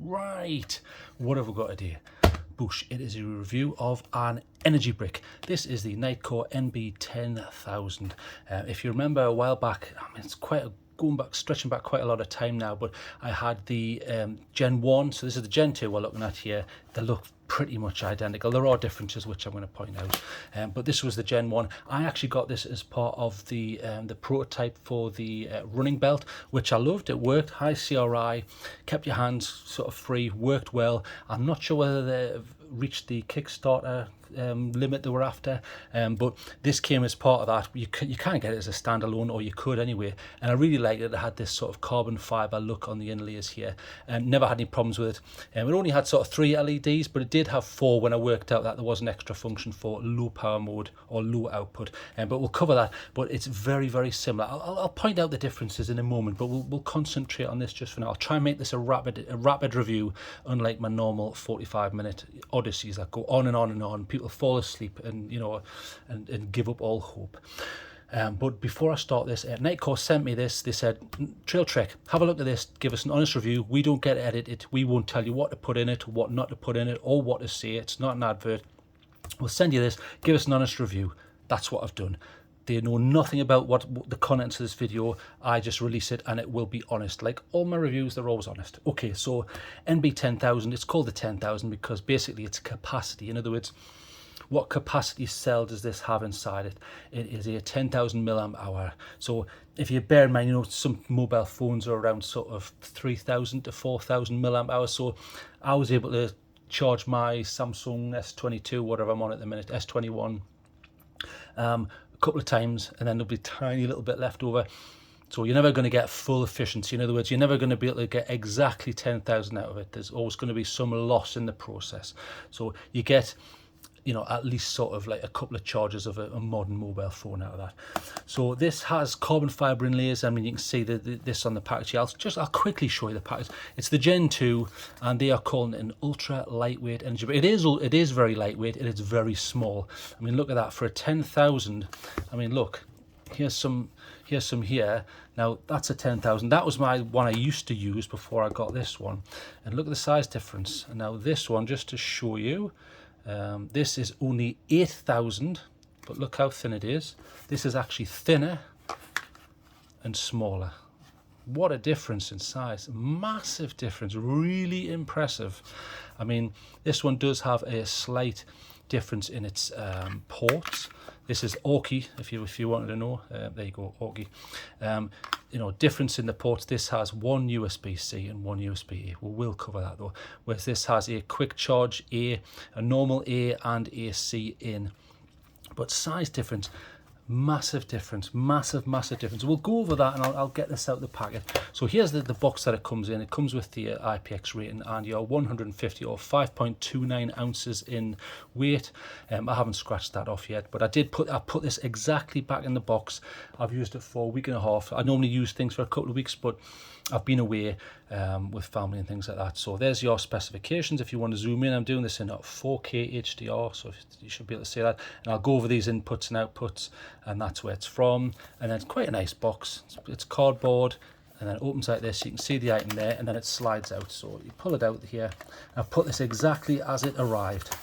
Right, what have we got today? Boosh, it is a review of an energy brick. This is the Nitecore NB10000. If you remember a while back, I mean, it's stretching back quite a lot of time now, but I had the Gen 1, so this is the Gen 2 we're looking at here. They look pretty much identical. There are differences which I'm going to point out, but this was the Gen 1. I actually got this as part of the prototype for the running belt, which I loved. It worked, high CRI, kept your hands sort of free, worked well. I'm not sure whether they've reached the Kickstarter limit they were after, but this came as part of that. You can't get it as a standalone, or you could anyway, and I really liked it. It had this sort of carbon fiber look on the inlays here, and never had any problems with it. It only had sort of 3 LEDs, but it did have 4 when I worked out that there was an extra function for low power mode or low output, but we'll cover that. But it's very, very similar. I'll point out the differences in a moment, but we'll concentrate on this just for now. I'll try and make this a rapid review, unlike my normal 45-minute odysseys that go on and on and on. People fall asleep and and give up all hope. But before I start this, Nitecore sent me this. They said, TrailTrek, have a look at this, give us an honest review. We don't get to edit it. We won't tell you what to put in it, what not to put in it, or what to say. It's not an advert. We'll send you this, give us an honest review. That's what I've done. They know nothing about what the contents of this video. I just release it and it will be honest. Like all my reviews, they're always honest. Okay, so NB10000, it's called the 10,000 because basically it's capacity. In other words, what capacity cell does this have inside it? It is a 10,000 milliamp hour. So if you bear in mind, some mobile phones are around sort of 3,000 to 4,000 milliamp hours. So I was able to charge my Samsung S22, whatever I'm on at the minute, S21, a couple of times, and then there'll be a tiny little bit left over. So you're never going to get full efficiency. In other words, you're never going to be able to get exactly 10,000 out of it. There's always going to be some loss in the process. So you get, at least sort of like a couple of charges of a modern mobile phone out of that. So this has carbon fiber inlays. I mean, you can see this on the package here. I'll quickly show you the package. It's the Gen 2, and they are calling it an ultra lightweight energy. It is very lightweight. It is very small. I mean, look at that for a 10,000. I mean, look, here's some here. Now that's a 10,000. That was my one I used to use before I got this one. And look at the size difference. And now this one, just to show you, this is only 8,000, but look how thin it is. This is actually thinner and smaller. What a difference in size. Massive difference. Really impressive. I mean, this one does have a slight difference in its ports. This is Orky, if you wanted to know. There you go, Orky. Difference in the ports. This has one USB-C and one USB-A. We'll cover that though. Whereas this has a quick charge A, a normal A, and a C in. But size difference, massive difference, massive difference. We'll go over that, and I'll get this out of the packet. So here's the box that it comes in. It comes with the IPX rating and your 150 or 5.29 ounces in weight. I haven't scratched that off yet, but I put this exactly back in the box. I've used it for a week and a half. I normally use things for a couple of weeks, but I've been away with family and things like that. So there's your specifications. If you want to zoom in, I'm doing this in 4K HDR, so you should be able to see that. And I'll go over these inputs and outputs, and that's where it's from. And then it's quite a nice box. It's cardboard, and then it opens like this. You can see the item there, and then it slides out. So you pull it out here. I've put this exactly as it arrived.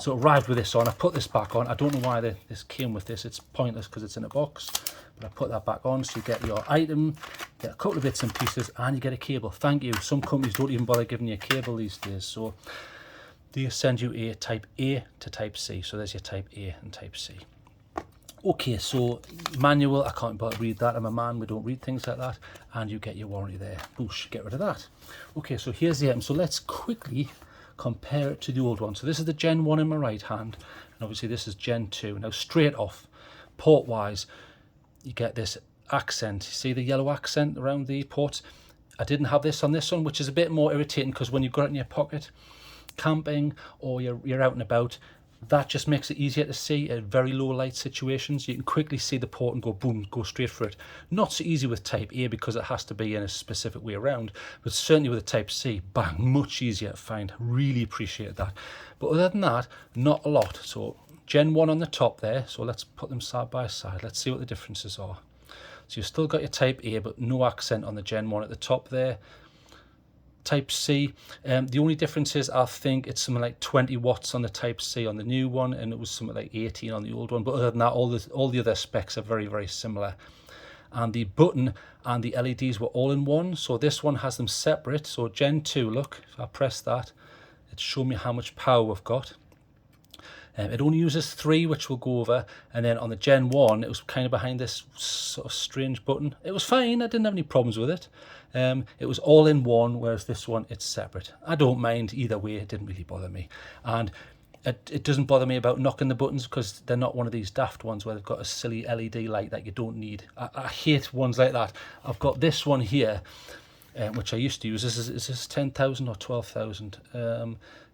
So it arrived with this on. I put this back on. I don't know why this came with this. It's pointless because it's in a box. But I put that back on, so you get your item, get a couple of bits and pieces, and you get a cable. Thank you. Some companies don't even bother giving you a cable these days. So they send you a type A to type C. So there's your type A and type C. Okay, so manual, I can't bother to read that. I'm a man, we don't read things like that. And you get your warranty there. Boosh, get rid of that. Okay, so here's the item. So let's quickly compare it to the old one. So this is the Gen 1 in my right hand, and obviously this is Gen 2. Now straight off, port wise, you get this accent. See the yellow accent around the ports? I didn't have this on this one, which is a bit more irritating because when you've got it in your pocket, camping, or you're out and about, that just makes it easier to see at very low light situations. You can quickly see the port and go boom, go straight for it. Not so easy with type A because it has to be in a specific way around, but certainly with a type C, bang, much easier to find. Really appreciate that. But other than that, not a lot. So Gen 1 on the top there, so let's put them side by side. Let's see what the differences are. So you've still got your type A, but no accent on the Gen 1 at the top there. Type C. The only difference is I think it's something like 20 watts on the Type C on the new one, and it was something like 18 on the old one. But other than that, all the other specs are very, very similar. And the button and the LEDs were all in one, so this one has them separate. So Gen 2, look, if I press that, it's showing me how much power we've got. It only uses 3, which we'll go over, and then on the Gen 1 it was kind of behind this sort of strange button. It was fine, I didn't have any problems with it. It was all in one, whereas this one, it's separate. I don't mind either way, it didn't really bother me. And it doesn't bother me about knocking the buttons, because they're not one of these daft ones where they've got a silly LED light that you don't need. I hate ones like that. I've got this one here, which I used to use. Is this 10,000 or 12,000?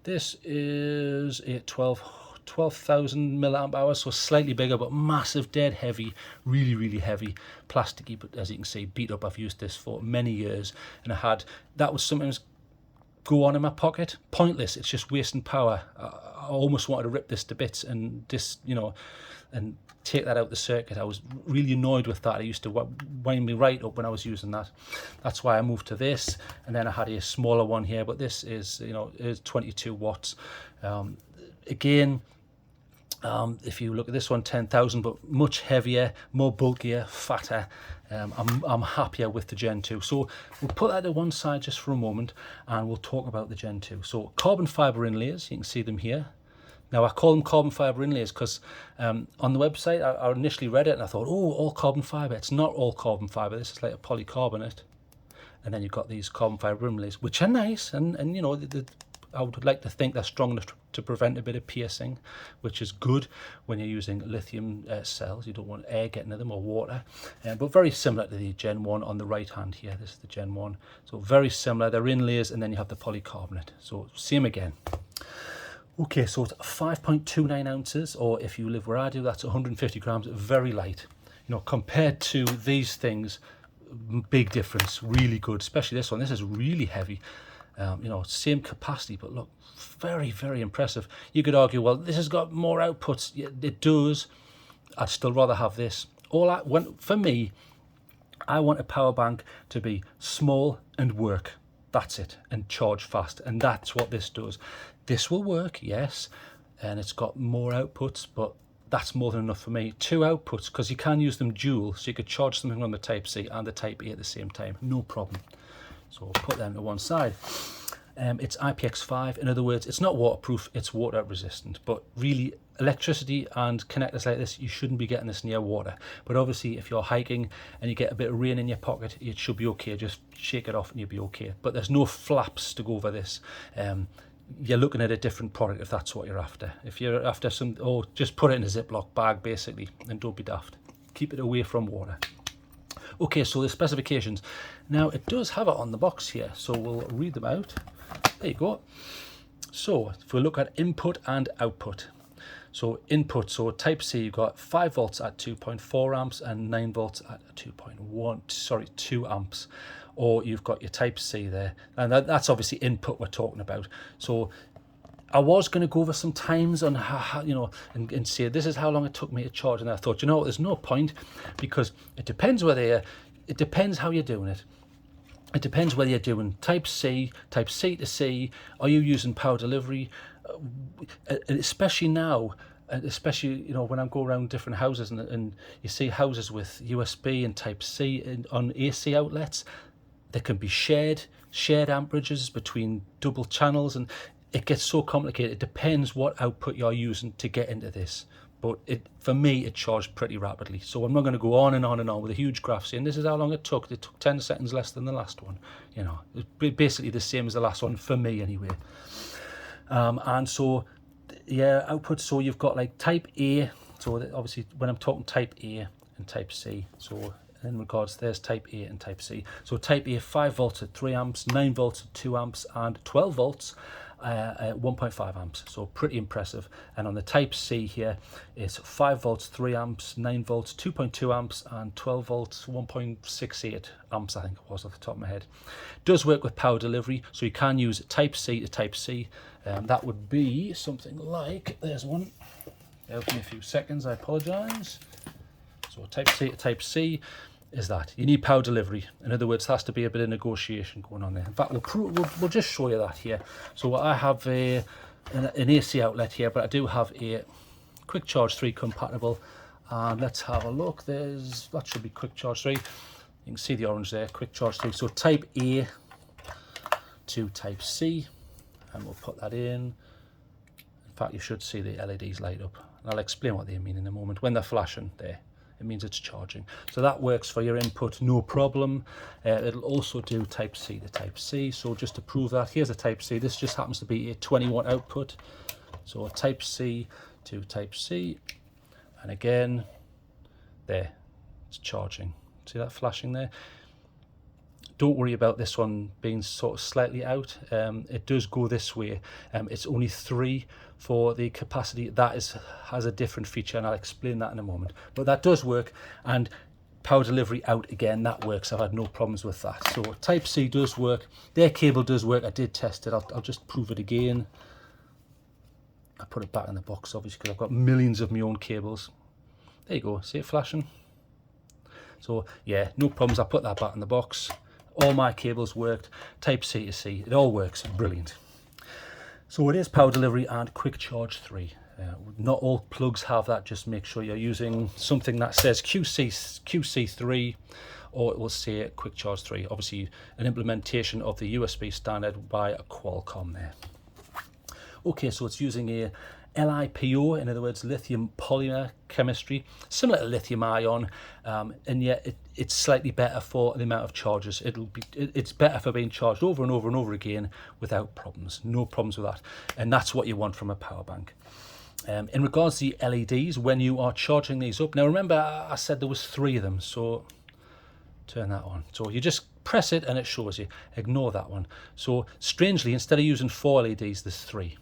This is a 12,000 milliamp hours, so slightly bigger, but massive, dead heavy, really, really heavy, plasticky, but as you can see, beat up. I've used this for many years, and that would sometimes go on in my pocket. Pointless, it's just wasting power. I almost wanted to rip this to bits and and take that out the circuit. I was really annoyed with that. I used to wind me right up when I was using that. That's why I moved to this, and then I had a smaller one here, but this is, is 22 watts. Again, if you look at this one, 10,000, but much heavier, more bulkier, fatter. I'm happier with the Gen 2. So we'll put that to one side just for a moment, and we'll talk about the Gen 2. So carbon fiber inlays, you can see them here. Now I call them carbon fiber inlays because on the website I initially read it and I thought, oh, all carbon fiber. It's not all carbon fiber. This is like a polycarbonate, and then you've got these carbon fiber inlays, which are nice, and I would like to think they're strong enough to prevent a bit of piercing, which is good when you're using lithium cells. You don't want air getting to them or water. But very similar to the Gen 1 on the right hand here. This is the Gen 1. So very similar. They're inlays, and then you have the polycarbonate. So same again. Okay, so it's 5.29 ounces, or if you live where I do, that's 150 grams, very light. Compared to these things, big difference, really good, especially this one. This is really heavy. Same capacity, but look, very, very impressive. You could argue, well, this has got more outputs. Yeah, it does. I'd still rather have this. For me, I want a power bank to be small and work. That's it, and charge fast, and that's what this does. This will work, yes, and it's got more outputs, but that's more than enough for me. 2 outputs, because you can use them dual, so you could charge something on the Type C and the Type A at the same time, no problem. So we'll put them to one side. It's IPX5, in other words, it's not waterproof, it's water resistant, but really electricity and connectors like this, you shouldn't be getting this near water. But obviously if you're hiking and you get a bit of rain in your pocket, it should be okay. Just shake it off and you'll be okay. But there's no flaps to go over this. You're looking at a different product if that's what you're after. If you're after just put it in a Ziploc bag basically, and don't be daft. Keep it away from water. Okay, so the specifications. Now it does have it on the box here, so we'll read them out. There you go. So if we look at input and output. So input, so Type C, you've got 5 volts at 2.4 amps and 9 volts at 2 amps. Or you've got your Type C there, and that's obviously input we're talking about. So I was going to go over some times on how, and say this is how long it took me to charge, and I thought, there's no point, because it depends it depends how you're doing it. It depends whether you're doing Type C to C, are you using power delivery, especially now. Especially, when I go around different houses and you see houses with USB and Type C on AC outlets, there can be shared amperages between double channels, and it gets so complicated. It depends what output you're using to get into this. But for me, it charged pretty rapidly. So I'm not going to go on and on and on with a huge graph saying this is how long it took. It took 10 seconds less than the last one. It's basically the same as the last one for me anyway. And so, yeah, output. So you've got like Type A. So obviously when I'm talking Type A and Type C, so in regards, there's Type A and Type C. So Type A, 5 volts at 3 amps, 9 volts at 2 amps, and 12 volts at 1.5 amps. So pretty impressive. And on the Type C here, it's 5 volts, 3 amps, 9 volts, 2.2 amps, and 12 volts, 1.68 amps, I think it was off the top of my head. Does work with power delivery, so you can use Type C to Type C. That would be something like, there's one. Give me a few seconds, I apologise. So Type C to Type C. is that you need power delivery. In other words, there has to be a bit of negotiation going on there. In fact, we'll just show you that here. So I have an AC outlet here, but I do have a Quick Charge 3 compatible. And let's have a look. That should be Quick Charge 3. You can see the orange there, Quick Charge 3. So Type A to Type C, and we'll put that in. In fact, you should see the LEDs light up. And I'll explain what they mean in a moment. When they're flashing there, it means it's charging. So that works for your input, no problem. It'll also do Type C to Type C. So just to prove that, here's a Type C. This just happens to be a 20-watt output. So a Type C to Type C. And again, there, it's charging. See that flashing there? Don't worry about this one being sort of slightly out. It does go this way. It's only 3 for the capacity. That has a different feature, and I'll explain that in a moment. But that does work, and power delivery out again, that works. I've had no problems with that. So Type C does work. Their cable does work. I did test it. I'll just prove it again. I put it back in the box, obviously, because I've got millions of my own cables. There you go. See it flashing? So yeah, no problems. I put that back in the box. All my cables worked. Type C to C. It all works. Brilliant. So it is power delivery and Quick Charge 3. Not all plugs have that. Just make sure you're using something that says QC3, or it will say Quick Charge 3. Obviously, an implementation of the USB standard by Qualcomm there. Okay, so it's using a LiPo, in other words, lithium polymer chemistry, similar to lithium ion, and yet it's slightly better for the amount of charges. It's better for being charged over and over and over again without problems. No problems with that, and that's what you want from a power bank. In regards to the LEDs, when you are charging these up, now remember I said there was 3 of them, so turn that on. So you just press it and it shows you. Ignore that one. So strangely, instead of using 4 LEDs, there's 3.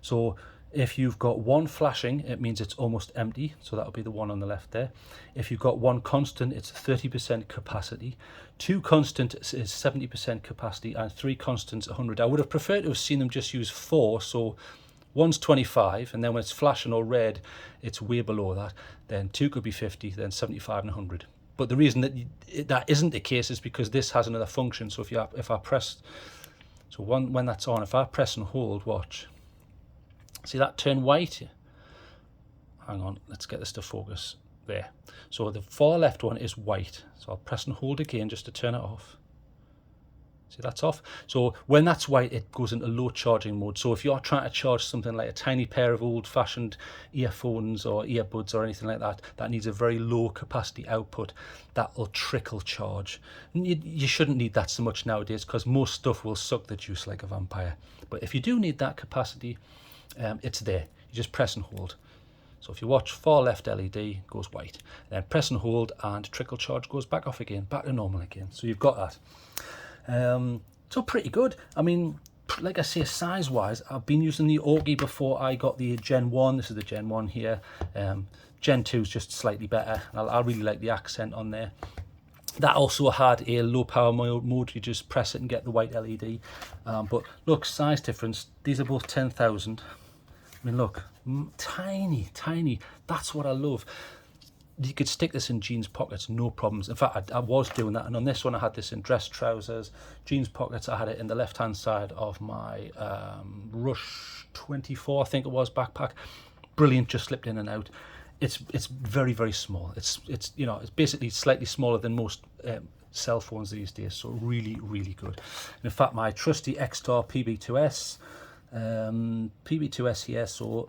So if you've got 1 flashing, it means it's almost empty. So that'll be the one on the left there. If you've got 1 constant, it's 30% capacity. 2 constant is 70% capacity, and 3 constants 100. I would have preferred to have seen them just use 4. So 1's 25, and then when it's flashing or red, it's way below that. Then 2 could be 50, then 75 and 100. But the reason that isn't the case is because this has another function. So if I press, so when that's on, if I press and hold, watch. See that turn white? Hang on, let's get this to focus. There. So the far left one is white. So I'll press and hold again just to turn it off. See, that's off. So when that's white, it goes into low charging mode. So if you're trying to charge something like a tiny pair of old-fashioned earphones or earbuds or anything like that, that needs a very low capacity output, that will trickle charge. You shouldn't need that so much nowadays, because most stuff will suck the juice like a vampire. But if you do need that capacity, it's there. You just press and hold. So if you watch, far left LED goes white, then press and hold, and trickle charge goes back off again, back to normal again. So you've got that. So pretty good. I mean, like I say, size wise, I've been using the Orgi before I got the Gen 1. This is the Gen 1 here. Gen 2 is just slightly better. I really like the accent on there. That also had a low power mode. You just press it and get the white LED. But look, size difference. These are both 10,000. I mean, look, tiny, tiny. That's what I love. You could stick this in jeans pockets, no problems. In fact, I was doing that. And on this one, I had this in dress trousers, jeans pockets. I had it in the left-hand side of my Rush 24, I think it was, backpack. Brilliant, just slipped in and out. It's very, very small. It's you know, it's basically slightly smaller than most cell phones these days. So really, really good. And in fact, my trusty X-Star PB2S, PB2S here. So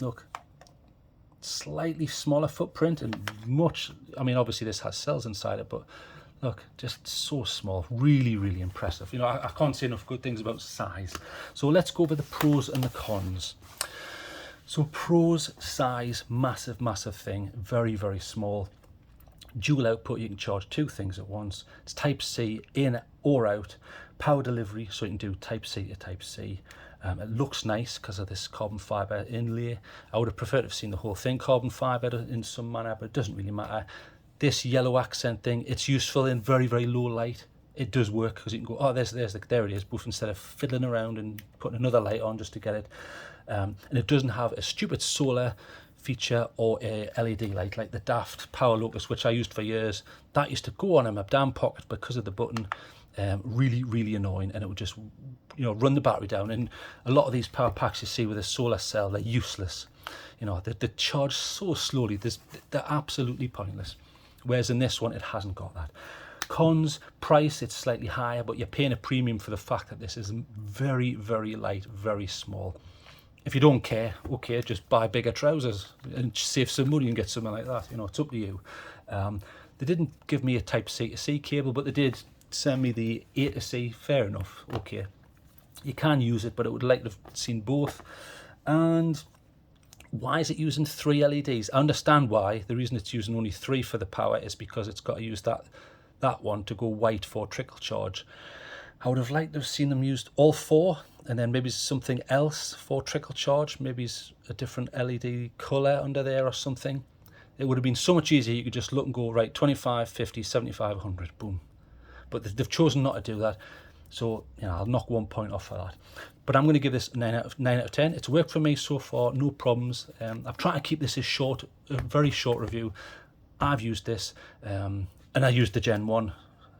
look, slightly smaller footprint and much. I mean, obviously this has cells inside it, but look, just so small. Really, really impressive. You know, I can't say enough good things about size. So let's go over the pros and the cons. So pros, size, massive, massive thing. Very, very small. Dual output, you can charge 2 things at once. It's Type C, in or out. Power delivery, so you can do Type C to Type C. It looks nice because of this carbon fibre inlay. I would have preferred to have seen the whole thing carbon fibre in some manner, but it doesn't really matter. This yellow accent thing, it's useful in very, very low light. It does work because you can go, oh, there it is, boof, instead of fiddling around and putting another light on just to get it. And it doesn't have a stupid solar feature or a LED light like the daft power locus, which I used for years. That used to go on in my damn pocket because of the button. Really annoying, and it would just, you know, run the battery down. And a lot of these power packs you see with a solar cell, they're useless. You know, they charge so slowly, they're absolutely pointless. Whereas in this one, it hasn't got that. Cons: price, it's slightly higher, but you're paying a premium for the fact that this is very light, very small. If you don't care, okay, just buy bigger trousers and save some money and get something like that. You know, it's up to you. They didn't give me a Type C to C cable, but they did send me the A to C. Fair enough, okay. You can use it, but I would like to have seen both. And why is it using 3 LEDs? I understand why. The reason it's using only 3 for the power is because it's got to use that one to go white for trickle charge. I would have liked to have seen them used all 4, and then maybe something else for trickle charge, maybe a different LED colour under there or something. It would have been so much easier. You could just look and go, right, 25, 50, 75, 100, boom. But they've chosen not to do that, so you know, I'll knock 1 point off for that. But I'm going to give this 9 out of 10. It's worked for me so far, no problems. I've tried to keep this as short, a very short review. I've used this, and I used the Gen 1.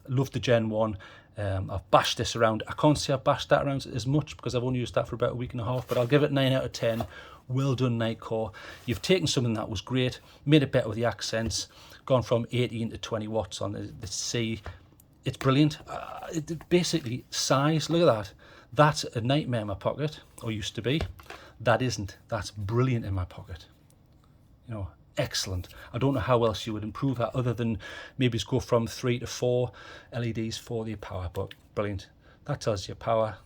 Loved the Gen 1. I've bashed this around. I can't say I've bashed that around as much because I've only used that for about a week and a half, but I'll give it 9 out of 10. Well done, Nitecore. You've taken something that was great, made it better with the accents, gone from 18 to 20 watts on the C. It's brilliant. Basically, size, look at that. That's a nightmare in my pocket, or used to be. That isn't. That's brilliant in my pocket. You know, excellent. I don't know how else you would improve that other than maybe go from 3 to 4 LEDs for the power, but brilliant. That tells you power,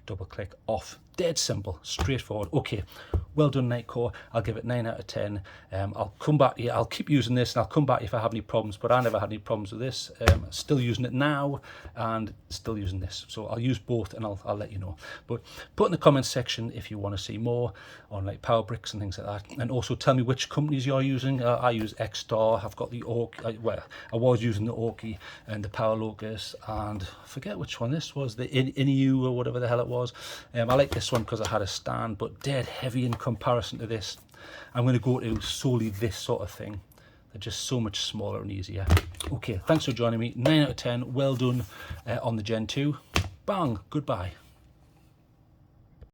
double click, off. Dead simple, straightforward. Okay, well done, Nitecore. I'll give it 9 out of 10. I'll come back here. I'll keep using this, and I'll come back if I have any problems, but I never had any problems with this. Still using it now, and still using this. So I'll use both, and I'll let you know. But put in the comments section if you want to see more on like power bricks and things like that. And also tell me which companies you're using. I use X-Star. I've got the well, I was using the Orky and the Power Locus, and I forget which one this was, the Inu or whatever the hell it was. I like this one because I had a stand, but dead heavy in comparison to this. I'm going to go to solely this sort of thing. They're just so much smaller and easier. Okay, thanks for joining me. 9 out of 10. Well done on the Gen 2. Bang. Goodbye.